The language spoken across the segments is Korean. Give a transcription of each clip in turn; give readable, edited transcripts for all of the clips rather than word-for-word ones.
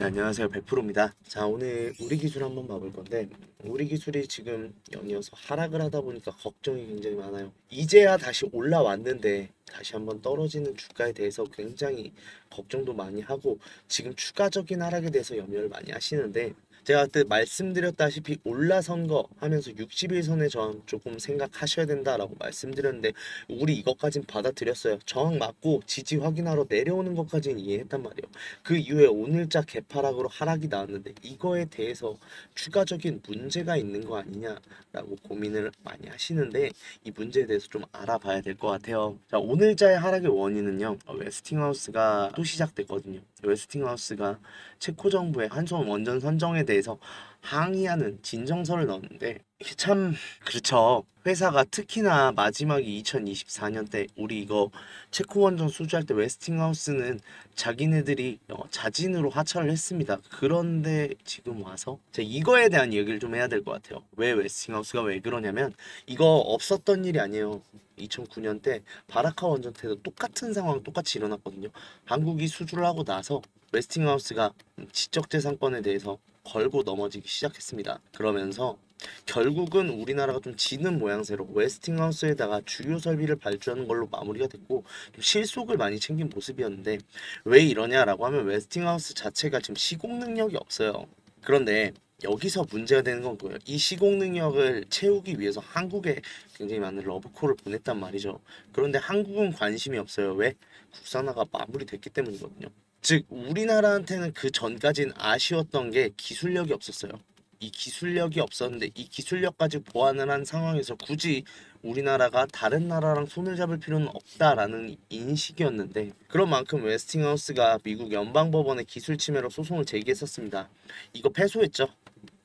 안녕하세요. 100%입니다. 자, 오늘 우리 기술 한번 봐볼 건데, 우리 기술이 지금 연이어서 하락을 하다 보니까 걱정이 굉장히 많아요. 이제야 다시 올라왔는데 다시 한번 떨어지는 주가에 대해서 굉장히 걱정도 많이 하고, 지금 추가적인 하락에 대해서 염려를 많이 하시는데, 제가 그때 말씀드렸다시피 올라선 거 하면서 60일선의 저항 조금 생각하셔야 된다라고 말씀드렸는데, 우리 이것까진 받아들였어요. 저항 맞고 지지 확인하러 내려오는 것까지는 이해했단 말이에요. 그 이후에 오늘자 개파락으로 하락이 나왔는데, 이거에 대해서 추가적인 문제가 있는 거 아니냐라고 고민을 많이 하시는데, 이 문제에 대해서 좀 알아봐야 될 것 같아요. 자, 오늘자의 하락의 원인은요, 웨스팅하우스가 또 시작됐거든요. 웨스팅하우스가 체코 정부의 한손 원전 선정에 대해서 항의하는 진정서를 넣었는데, 이게 참 그렇죠. 회사가 특히나 마지막이 2024년 때 우리 이거 체코 원전 수주할 때 웨스팅하우스는 자기네들이 자진으로 하차를 했습니다. 그런데 지금 와서 제가 이거에 대한 얘기를 좀 해야 될 것 같아요. 왜 웨스팅하우스가 왜 그러냐면, 이거 없었던 일이 아니에요. 2009년 때 바라카 원전 때도 똑같은 상황 똑같이 일어났거든요. 한국이 수주를 하고 나서 웨스팅하우스가 지적재산권에 대해서 걸고 넘어지기 시작했습니다. 그러면서 결국은 우리나라가 좀 지는 모양새로 웨스팅하우스에다가 주요 설비를 발주하는 걸로 마무리가 됐고, 좀 실속을 많이 챙긴 모습이었는데, 왜 이러냐라고 하면 웨스팅하우스 자체가 지금 시공 능력이 없어요. 그런데 여기서 문제가 되는 건 뭐예요? 이 시공 능력을 채우기 위해서 한국에 굉장히 많은 러브콜을 보냈단 말이죠. 그런데 한국은 관심이 없어요. 왜? 국산화가 마무리됐기 때문이거든요. 즉 우리나라한테는 그 전까지는 아쉬웠던 게 기술력이 없었어요. 이 기술력이 없었는데, 이 기술력까지 보완을 한 상황에서 굳이 우리나라가 다른 나라랑 손을 잡을 필요는 없다라는 인식이었는데, 그런 만큼 웨스팅하우스가 미국 연방법원에 기술 침해로 소송을 제기했었습니다. 이거 패소했죠.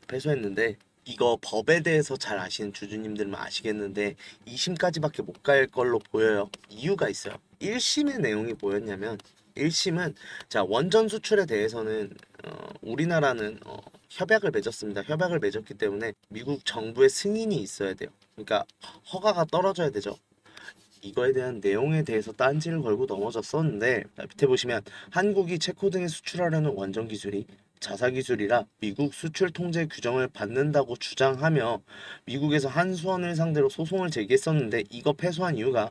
패소했는데, 이거 법에 대해서 잘 아시는 주주님들은 아시겠는데 2심까지밖에 못 갈 걸로 보여요. 이유가 있어요. 1심의 내용이 뭐였냐면, 1심은 자 원전 수출에 대해서는 우리나라는 협약을 맺었습니다. 협약을 맺었기 때문에 미국 정부의 승인이 있어야 돼요. 그러니까 허가가 떨어져야 되죠. 이거에 대한 내용에 대해서 딴지를 걸고 넘어졌었는데, 밑에 보시면 한국이 체코 등에 수출하려는 원전 기술이 자사 기술이라 미국 수출 통제 규정을 받는다고 주장하며 미국에서 한수원을 상대로 소송을 제기했었는데, 이거 패소한 이유가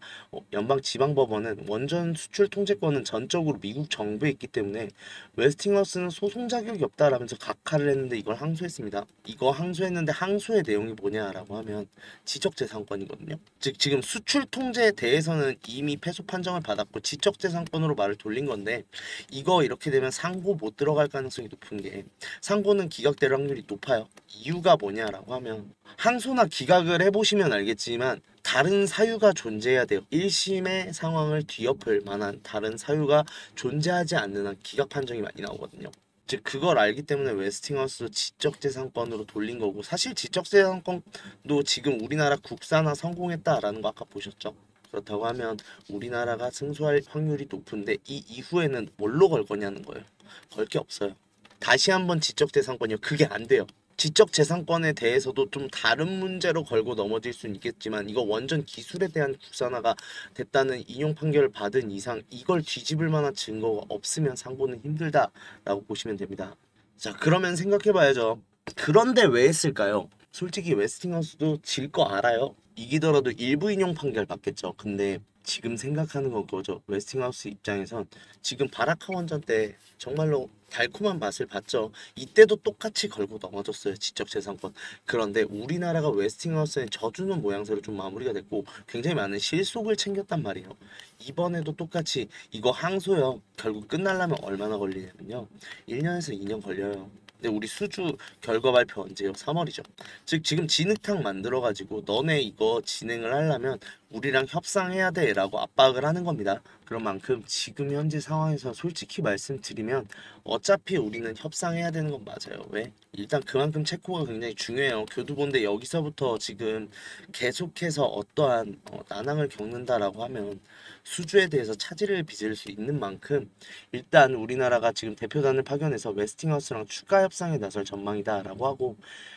연방 지방법원은 원전 수출 통제권은 전적으로 미국 정부에 있기 때문에 웨스팅하우스는 소송 자격이 없다라면서 각하를 했는데, 이걸 항소했습니다. 이거 항소했는데 항소의 내용이 뭐냐라고 하면 지적재산권이거든요. 즉 지금 수출 통제에 대해서는 이미 패소 판정을 받았고 지적재산권으로 말을 돌린 건데, 이거 이렇게 되면 상고 못 들어갈 가능성이 높은 게, 상고는 기각될 확률이 높아요. 이유가 뭐냐라고 하면, 항소나 기각을 해보시면 알겠지만 다른 사유가 존재해야 돼요. 1심의 상황을 뒤엎을 만한 다른 사유가 존재하지 않는 한 기각 판정이 많이 나오거든요. 즉 그걸 알기 때문에 웨스팅하우스도 지적재산권으로 돌린 거고, 사실 지적재산권도 지금 우리나라 국산화 성공했다라는 거 아까 보셨죠? 그렇다고 하면 우리나라가 승소할 확률이 높은데, 이 이후에는 뭘로 걸 거냐는 거예요. 걸 게 없어요. 다시 한번 지적재산권이요. 그게 안 돼요. 지적재산권에 대해서도 좀 다른 문제로 걸고 넘어질 수는 있겠지만, 이거 원전 기술에 대한 국산화가 됐다는 인용 판결을 받은 이상 이걸 뒤집을 만한 증거가 없으면 상고는 힘들다라고 보시면 됩니다. 자, 그러면 생각해 봐야죠. 그런데 왜 했을까요? 솔직히 웨스팅하우스도 질 거 알아요. 이기더라도 일부 인용 판결 받겠죠. 근데 지금 생각하는 건 그거죠. 웨스팅하우스 입장에선 지금 바라카 원전 때 정말로 달콤한 맛을 봤죠. 이때도 똑같이 걸고 넘어졌어요. 지적재산권. 그런데 우리나라가 웨스팅하우스에 져주는 모양새로 좀 마무리가 됐고 굉장히 많은 실속을 챙겼단 말이에요. 이번에도 똑같이 이거 항소요. 결국 끝나려면 얼마나 걸리냐면요, 1년에서 2년 걸려요. 근데 우리 수주 결과 발표 언제요? 3월이죠. 즉 지금 진흙탕 만들어가지고 너네 이거 진행을 하려면 우리랑 협상해야 돼라고 압박을 하는 겁니다. 그런 만큼 지금 현재 상황에서 솔직히 말씀드리면 어차피 우리는 협상해야 되는 건 맞아요. 왜? 일단 그만큼 체코가 굉장히 중요해요. 교두보인데 여기서부터 지금 계속해서 어떠한 난항을 겪는다라고 하면 수주에 대해서 차질을 빚을 수 있는 만큼, 일단 우리나라가 지금 대표단을 파견해서 웨스팅하우스랑 추가 협상에 나설 전망이다 라고 하고,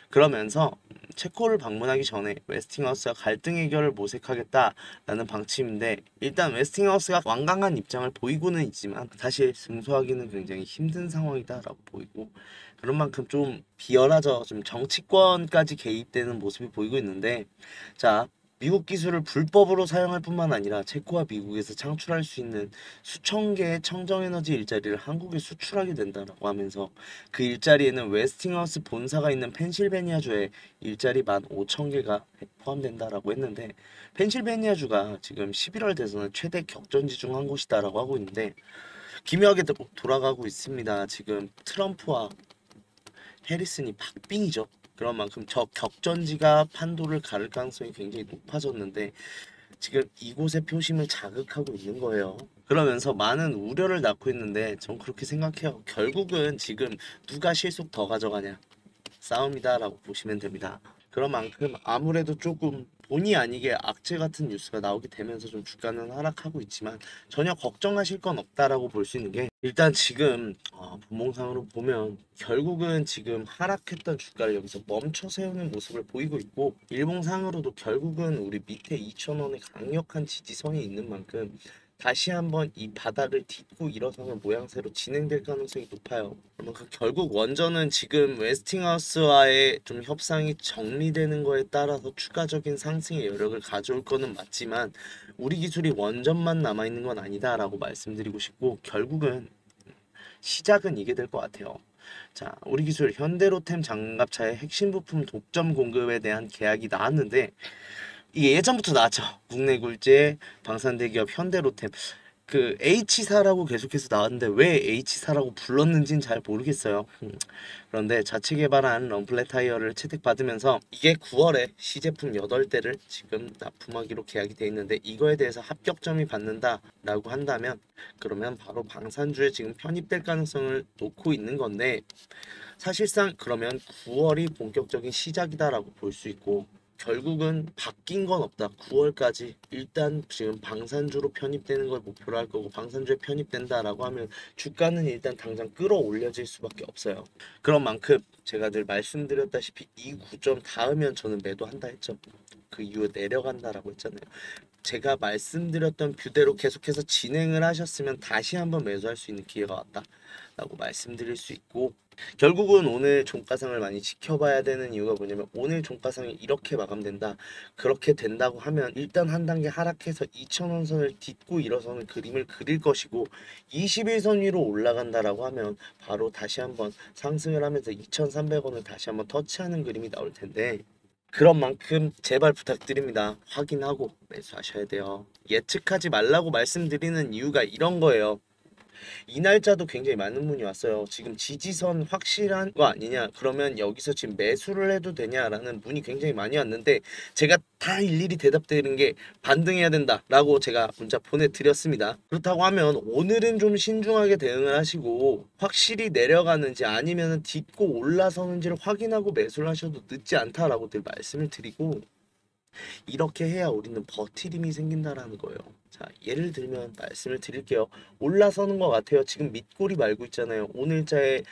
그러면서 체코를 방문하기 전에 웨스팅하우스가 갈등 해결을 모색하겠다라는 방침인데, 일단 웨스팅하우스가 완강한 입장을 보이고는 있지만 사실 승소하기는 굉장히 힘든 상황이다라고 보이고, 그런 만큼 좀 비열하죠. 좀 정치권까지 개입되는 모습이 보이고 있는데, 자, 미국 기술을 불법으로 사용할 뿐만 아니라 체코와 미국에서 창출할 수 있는 수천 개의 청정에너지 일자리를 한국에 수출하게 된다라고 하면서, 그 일자리에는 웨스팅하우스 본사가 있는 펜실베니아주에 일자리 15,000개가 포함된다라고 했는데, 펜실베니아주가 지금 11월 대선은 최대 격전지 중 한 곳이다라고 하고 있는데, 기묘하게 돌아가고 있습니다. 지금 트럼프와 해리슨이 박빙이죠. 그런 만큼 저 격전지가 판도를 가를 가능성이 굉장히 높아졌는데, 지금 이곳의 표심을 자극하고 있는 거예요. 그러면서 많은 우려를 낳고 있는데, 전 그렇게 생각해요. 결국은 지금 누가 실속 더 가져가냐 싸움이다라고 보시면 됩니다. 그런 만큼 아무래도 조금 본의 아니게 악재 같은 뉴스가 나오게 되면서 좀 주가는 하락하고 있지만, 전혀 걱정하실 건 없다라고 볼 수 있는 게, 일단 지금 분봉상으로 보면 결국은 지금 하락했던 주가를 여기서 멈춰 세우는 모습을 보이고 있고, 일봉상으로도 결국은 우리 밑에 2,000원의 강력한 지지선이 있는 만큼 다시 한번 이 바닥을 딛고 일어서는 모양새로 진행될 가능성이 높아요. 그러면 결국 원전은 지금 웨스팅하우스와의 좀 협상이 정리되는 거에 따라서 추가적인 상승의 여력을 가져올 거는 맞지만, 우리 기술이 원전만 남아있는 건 아니다라고 말씀드리고 싶고, 결국은 시작은 이게 될 것 같아요. 자, 우리 기술 현대로템 장갑차의 핵심 부품 독점 공급에 대한 계약이 나왔는데, 이게 예전부터 나왔죠. 국내 굴제 방산대 기업 현대로템, 그 H사라고 계속해서 나왔는데 왜 H사라고 불렀는지는 잘 모르겠어요. 그런데 자체 개발한 럼플렛 타이어를 채택받으면서 이게 9월에 시제품 8대를 지금 납품하기로 계약이 돼 있는데, 이거에 대해서 합격점이 받는다라고 한다면 그러면 바로 방산주에 지금 편입될 가능성을 놓고 있는 건데, 사실상 그러면 9월이 본격적인 시작이다라고 볼 수 있고, 결국은 바뀐 건 없다. 9월까지 일단 지금 방산주로 편입되는 걸 목표로 할 거고, 방산주에 편입된다라고 하면 주가는 일단 당장 끌어올려질 수밖에 없어요. 그런 만큼 제가 늘 말씀드렸다시피 이 구점 닿으면 저는 매도한다 했죠. 그 이후에 내려간다라고 했잖아요. 제가 말씀드렸던 뷰대로 계속해서 진행을 하셨으면 다시 한번 매수할 수 있는 기회가 왔다 라고 말씀드릴 수 있고, 결국은 오늘 종가상을 많이 지켜봐야 되는 이유가 뭐냐면, 오늘 종가상이 이렇게 마감된다, 그렇게 된다고 하면 일단 한 단계 하락해서 2,000원 선을 딛고 일어서는 그림을 그릴 것이고, 21선 위로 올라간다라고 하면 바로 다시 한번 상승을 하면서 2,300원을 다시 한번 터치하는 그림이 나올 텐데, 그런 만큼 제발 부탁드립니다. 확인하고 매수하셔야 돼요. 예측하지 말라고 말씀드리는 이유가 이런 거예요. 이 날짜도 굉장히 많은 분이 왔어요. 지금 지지선 확실한 거 아니냐, 그러면 여기서 지금 매수를 해도 되냐라는 분이 굉장히 많이 왔는데, 제가 다 일일이 대답드리는 게 반등해야 된다 라고 제가 문자 보내드렸습니다. 그렇다고 하면 오늘은 좀 신중하게 대응을 하시고, 확실히 내려가는지 아니면 딛고 올라서는지를 확인하고 매수를 하셔도 늦지 않다라고 늘 말씀을 드리고, 이렇게 해야 우리는 버티림이 생긴다라는 거예요. 자, 예를 들면 말씀을 드릴게요. 올라서는 것 같아요. 지금 밑골이 말고 있잖아요. 오늘자에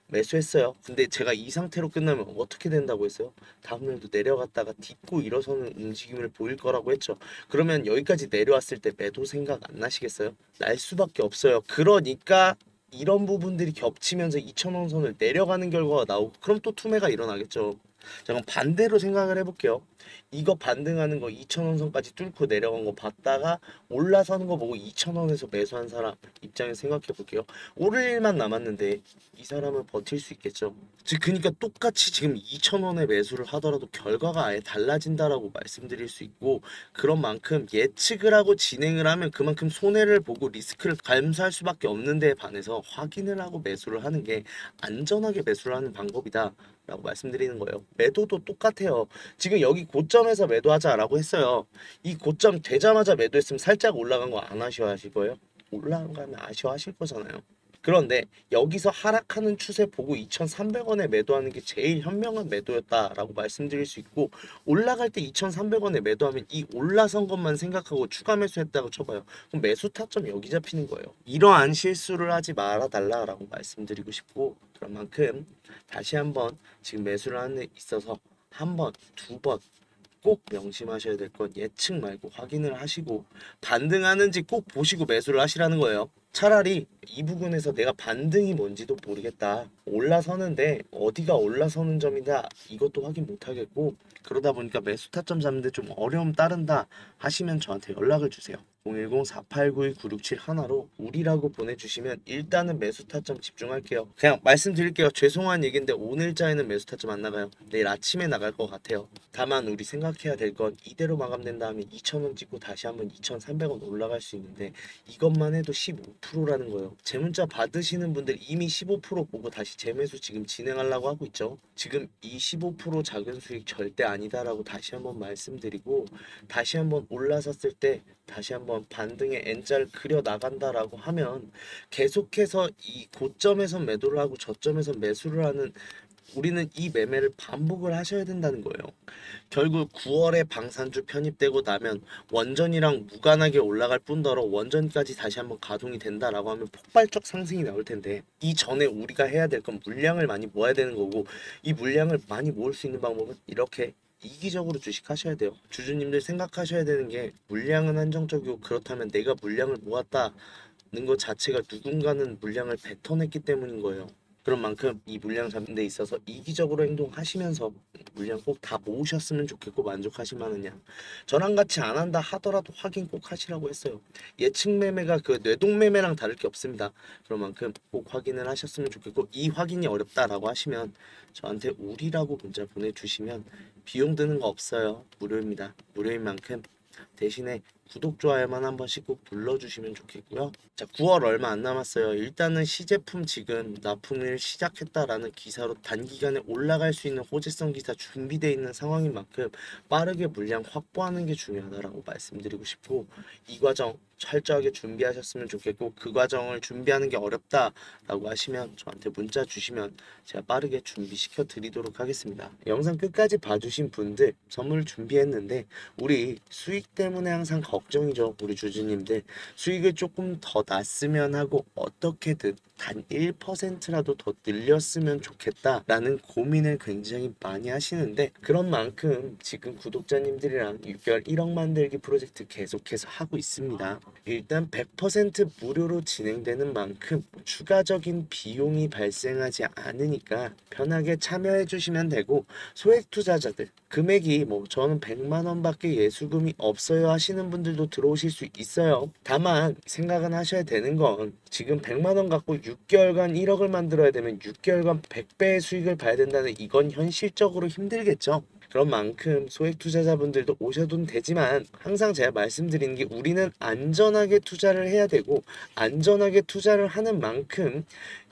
매수했어요. 근데 제가 이 상태로 끝나면 어떻게 된다고 했어요? 다음날도 내려갔다가 딛고 일어서는 움직임을 보일 거라고 했죠. 그러면 여기까지 내려왔을 때 매도 생각 안 나시겠어요? 날 수밖에 없어요. 그러니까 이런 부분들이 겹치면서 2,000원 선을 내려가는 결과가 나오고, 그럼 또 투매가 일어나겠죠. 자, 그럼 반대로 생각을 해볼게요. 이거 반등하는 거 2,000원 선까지 뚫고 내려간 거 봤다가 올라서는 거 보고 2,000원에서 매수한 사람 입장에서 생각해 볼게요. 오를 일만 남았는데 이 사람은 버틸 수 있겠죠. 즉 그러니까 똑같이 지금 2,000원에 매수를 하더라도 결과가 아예 달라진다라고 말씀드릴 수 있고, 그런 만큼 예측을 하고 진행을 하면 그만큼 손해를 보고 리스크를 감수할 수밖에 없는 데에 반해서 확인을 하고 매수를 하는 게 안전하게 매수를 하는 방법이다 라고 말씀드리는 거예요. 매도도 똑같아요. 지금 여기 고점에서 매도하자라고 했어요. 이 고점 되자마자 매도했으면 살짝 올라간 거 안 아쉬워하실 거예요? 올라간 거 하면 아쉬워하실 거잖아요. 그런데 여기서 하락하는 추세 보고 2,300원에 매도하는 게 제일 현명한 매도였다라고 말씀드릴 수 있고, 올라갈 때 2,300원에 매도하면 이 올라선 것만 생각하고 추가 매수했다고 쳐봐요. 그럼 매수 타점 여기 잡히는 거예요. 이러한 실수를 하지 말아달라라고 말씀드리고 싶고, 그런 만큼 다시 한번 지금 매수를 하는 데 있어서 한 번, 두 번 꼭 명심하셔야 될 건 예측 말고 확인을 하시고 반등하는지 꼭 보시고 매수를 하시라는 거예요. 차라리 이 부분에서 내가 반등이 뭔지도 모르겠다. 올라서는데 어디가 올라서는 점이다. 이것도 확인 못 하겠고 그러다 보니까 매수 타점 잡는데 좀 어려움 따른다 하시면 저한테 연락을 주세요. 010-4892-9671 하나로 우리라고 보내주시면 일단은 매수 타점 집중할게요. 그냥 말씀드릴게요. 죄송한 얘기인데 오늘자에는 매수 타점 안 나가요. 내일 아침에 나갈 것 같아요. 다만 우리 생각해야 될 건 이대로 마감된 다음에 2,000원 찍고 다시 한번 2,300원 올라갈 수 있는데 이것만 해도 15%라는 거예요. 제 문자 받으시는 분들 이미 15% 보고 다시 재매수 지금 진행하려고 하고 있죠. 지금 이 15% 작은 수익 절대 아니다라고 다시 한번 말씀드리고 다시 한번 올라섰을 때 다시 한번 반등의 N자를 그려 나간다라고 하면 계속해서 이 고점에서 매도를 하고 저점에서 매수를 하는 우리는 이 매매를 반복을 하셔야 된다는 거예요. 결국 9월에 방산주 편입되고 나면 원전이랑 무관하게 올라갈 뿐더러 원전까지 다시 한번 가동이 된다라고 하면 폭발적 상승이 나올 텐데 이 전에 우리가 해야 될 건 물량을 많이 모아야 되는 거고 이 물량을 많이 모을 수 있는 방법은 이렇게 이기적으로 주식하셔야 돼요. 주주님들 생각하셔야 되는 게 물량은 한정적이고 그렇다면 내가 물량을 모았다는 것 자체가 누군가는 물량을 뱉어냈기 때문인 거예요. 그런 만큼 이 물량 잡는 데 있어서 이기적으로 행동하시면서 물량 꼭 다 모으셨으면 좋겠고 만족하실 만하냐. 저랑 같이 안 한다 하더라도 확인 꼭 하시라고 했어요. 예측 매매가 그 뇌동 매매랑 다를 게 없습니다. 그런 만큼 꼭 확인을 하셨으면 좋겠고 이 확인이 어렵다라고 하시면 저한테 우리라고 문자 보내주시면 비용 드는 거 없어요. 무료입니다. 무료인 만큼 대신에 구독, 좋아요만 한 번씩 꼭 눌러주시면 좋겠고요. 자, 9월 얼마 안 남았어요. 일단은 시제품 지금 납품을 시작했다라는 기사로 단기간에 올라갈 수 있는 호재성 기사 준비되어 있는 상황인 만큼 빠르게 물량 확보하는 게 중요하다라고 말씀드리고 싶고 이 과정 철저하게 준비하셨으면 좋겠고 그 과정을 준비하는 게 어렵다라고 하시면 저한테 문자 주시면 제가 빠르게 준비시켜 드리도록 하겠습니다. 영상 끝까지 봐주신 분들 선물 준비했는데 우리 수익 때문에 항상 걱정이죠. 우리 주주님들 수익을 조금 더 났으면 하고 어떻게든 단 1%라도 더 늘렸으면 좋겠다라는 고민을 굉장히 많이 하시는데 그런 만큼 지금 구독자님들이랑 6개월 1억 만들기 프로젝트 계속해서 하고 있습니다. 일단 100% 무료로 진행되는 만큼 추가적인 비용이 발생하지 않으니까 편하게 참여해 주시면 되고 소액 투자자들 금액이 뭐 저는 100만 원밖에 예수금이 없어요 하시는 분들도 들어오실 수 있어요. 다만 생각은 하셔야 되는 건 지금 100만 원 갖고 6개월간 1억을 만들어야 되면 6개월간 100배의 수익을 봐야 된다는 이건 현실적으로 힘들겠죠. 그런 만큼 소액 투자자분들도 오셔도 되지만 항상 제가 말씀드리는 게 우리는 안전하게 투자를 해야 되고 안전하게 투자를 하는 만큼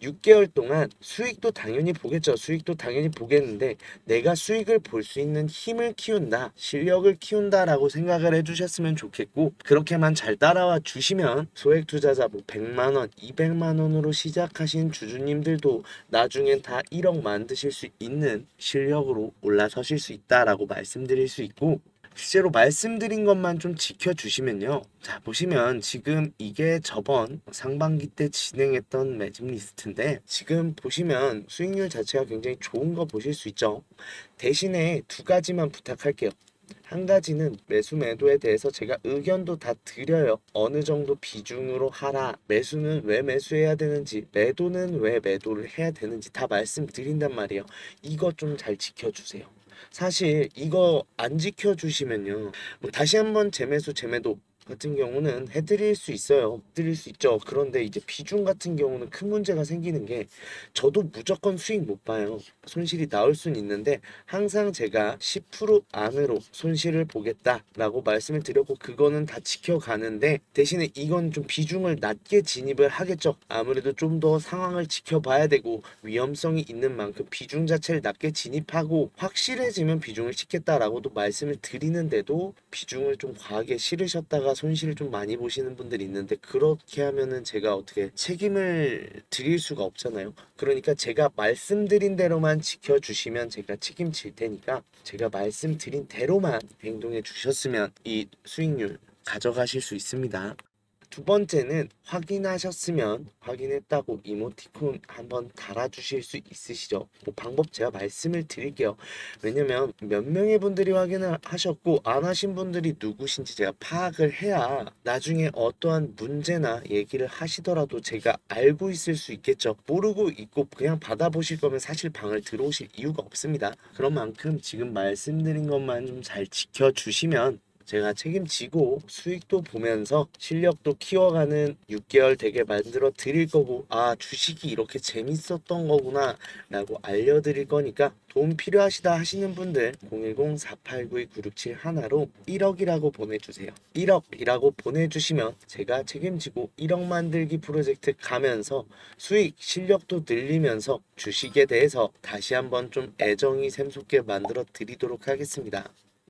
6개월 동안 수익도 당연히 보겠죠. 수익도 당연히 보겠는데 내가 수익을 볼 수 있는 힘을 키운다, 실력을 키운다라고 생각을 해주셨으면 좋겠고 그렇게만 잘 따라와 주시면 소액 투자자 뭐 100만 원, 200만 원으로 시작하신 주주님들도 나중엔 다 1억 만드실 수 있는 실력으로 올라서실 수 있다라고 말씀드릴 수 있고 실제로 말씀드린 것만 좀 지켜주시면요. 자, 보시면 지금 이게 저번 상반기 때 진행했던 매집 리스트인데 지금 보시면 수익률 자체가 굉장히 좋은 거 보실 수 있죠. 대신에 두 가지만 부탁할게요. 한 가지는 매수 매도에 대해서 제가 의견도 다 드려요. 어느 정도 비중으로 하라. 매수는 왜 매수해야 되는지, 매도는 왜 매도를 해야 되는지 다 말씀드린단 말이에요. 이거 좀 잘 지켜주세요. 사실 이거 안 지켜주시면요. 뭐 다시 한번 재매수 재매도 같은 경우는 해드릴 수 있어요. 해드릴 수 있죠. 그런데 이제 비중 같은 경우는 큰 문제가 생기는 게 저도 무조건 수익 못 봐요. 손실이 나올 수는 있는데 항상 제가 10% 안으로 손실을 보겠다라고 말씀을 드렸고 그거는 다 지켜가는데 대신에 이건 좀 비중을 낮게 진입을 하겠죠. 아무래도 좀 더 상황을 지켜봐야 되고 위험성이 있는 만큼 비중 자체를 낮게 진입하고 확실해지면 비중을 싣겠다라고도 말씀을 드리는데도 비중을 좀 과하게 실으셨다가 손실을 좀 많이 보시는 분들이 있는데 그렇게 하면은 제가 어떻게 책임을 드릴 수가 없잖아요. 그러니까 제가 말씀드린 대로만 지켜주시면 제가 책임질 테니까 제가 말씀드린 대로만 행동해 주셨으면 이 수익률 가져가실 수 있습니다. 두 번째는 확인하셨으면 확인했다고 이모티콘 한번 달아주실 수 있으시죠? 그 방법 제가 말씀을 드릴게요. 왜냐면 몇 명의 분들이 확인을 하셨고 안 하신 분들이 누구신지 제가 파악을 해야 나중에 어떠한 문제나 얘기를 하시더라도 제가 알고 있을 수 있겠죠. 모르고 있고 그냥 받아보실 거면 사실 방을 들어오실 이유가 없습니다. 그런 만큼 지금 말씀드린 것만 좀 잘 지켜주시면 제가 책임지고 수익도 보면서 실력도 키워가는 6개월 되게 만들어 드릴 거고, 아, 주식이 이렇게 재밌었던 거구나 라고 알려드릴 거니까 도움 필요하시다 하시는 분들 010-4892-9671로 1억이라고 보내주세요. 1억이라고 보내주시면 제가 책임지고 1억 만들기 프로젝트 가면서 수익 실력도 늘리면서 주식에 대해서 다시 한번 좀 애정이 샘솟게 만들어 드리도록 하겠습니다.